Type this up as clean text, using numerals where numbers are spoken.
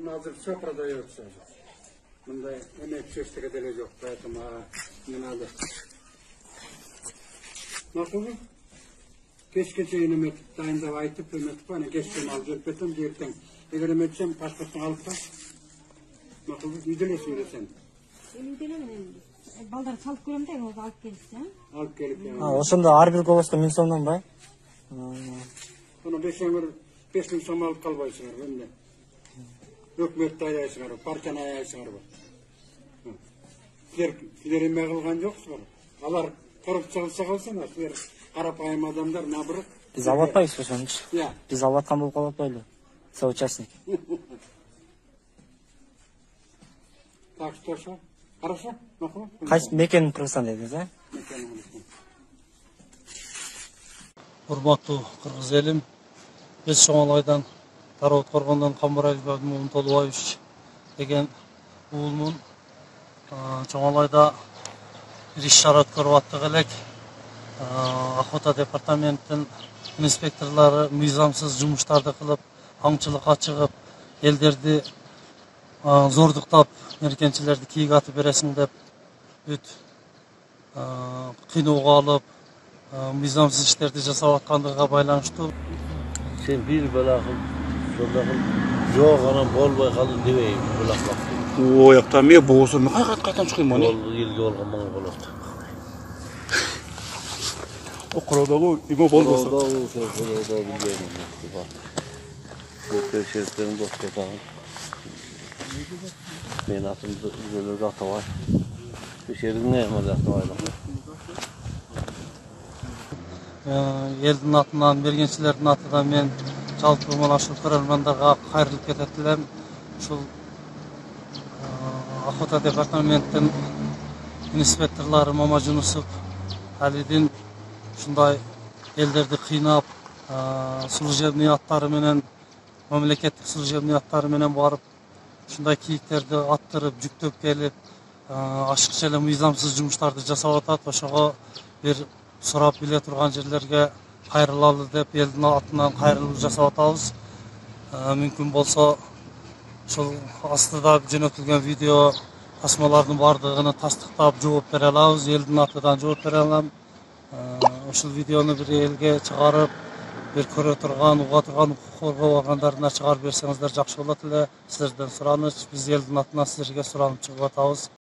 Hazır все продается. Bunda emek çeşitli de yok. Поэтому не надо. Nasıl? Keşke emek dayında aytıp emek bana keşke al cepletim diyekten. Eğer emekçem paspasını alıp da nasıl? Yüdele söylesen. Balдар çalып көрөм да, onu alıp gelsen. Alıp gelip yani. Ошондо ар бир колосто 1000 сомдон ба? Onu 5000 som alıp kalbaysınlar. Ben de. Hükümet ayaysınlar, partiyana ayaysınlar. Sizler emme kılgan joksuzlar. Alar korrupsiya kılsa kalsınlar. Sizler karapayım adamlar nabırık. Биз алып атпайбызбы ошончу? Ya. Биз алып аткан болуп калып атпайлы? Соучастник. Так что что? Хорошо? Кайсы мекенин Кыргызстан дедиңиз, а? Урматтуу кыргыз элим, биз Чоңалайдан Тароо Коргондон Камбаралиев Абдымомун Толубаевич деген уулмун. Чоңалайда бир иш-чара өткөрүп аттык элек. Охота департаменттин инспекторлору мыйзамсыз жумуштарды кылып, аңчылыкка чыгып, элдерди зордуктап, меркенчилерди кийик атып бересиң деп бүт кыйноого алып, мыйзамсыз иштерди жасап аткандыгына байланыштуу. Sen bir balakın, şuradakın yok anam bolbay kalın demeyim balakmak. O yakta mı bu olsun? Kaytan çıkayım onu. İlgi olgan bana balakta. O kuradalı ima bol olsun. Kuradalı bilgeyim. Bu köşeslerin dostu dağın. Ben atımda üzerinde atı var. Köşerin ne yapmadı atı var? Elдин атынан, бергенчилердин атынан мен жалпы мына ушул көрөрмандарга кайрылып кетет элем. Ушул Охота департаменттин инспекторлору Мамажунусов Алидин ушундай элдерди кыйнап, служебный аттары менен, мамлекеттик служебный аттары менен барып, ушундай кийиктерди аттырып, жүктөп келип, ашыкча эле мыйзамсыз жумуштарды жасап атат. Ошого бир сурап биле турган жерлерге кайрылалы деп элдин атынан кайрылуу жасап атабыз. Мүмкүн болсо ушул астыда жөнөтүлгөн видео тасмалардын бардыгын тастыктап жооп бере алабыз. Элдин атынан жооп бере алам. Ушул видеону бир элге чыгарып, бир көрө турган, уга турган укук коргоо органдарына чыгарып берсеңиздер жакшы болот эле. Силерден сураныч, биз элдин атынан силерге суранып чыгып атабыз.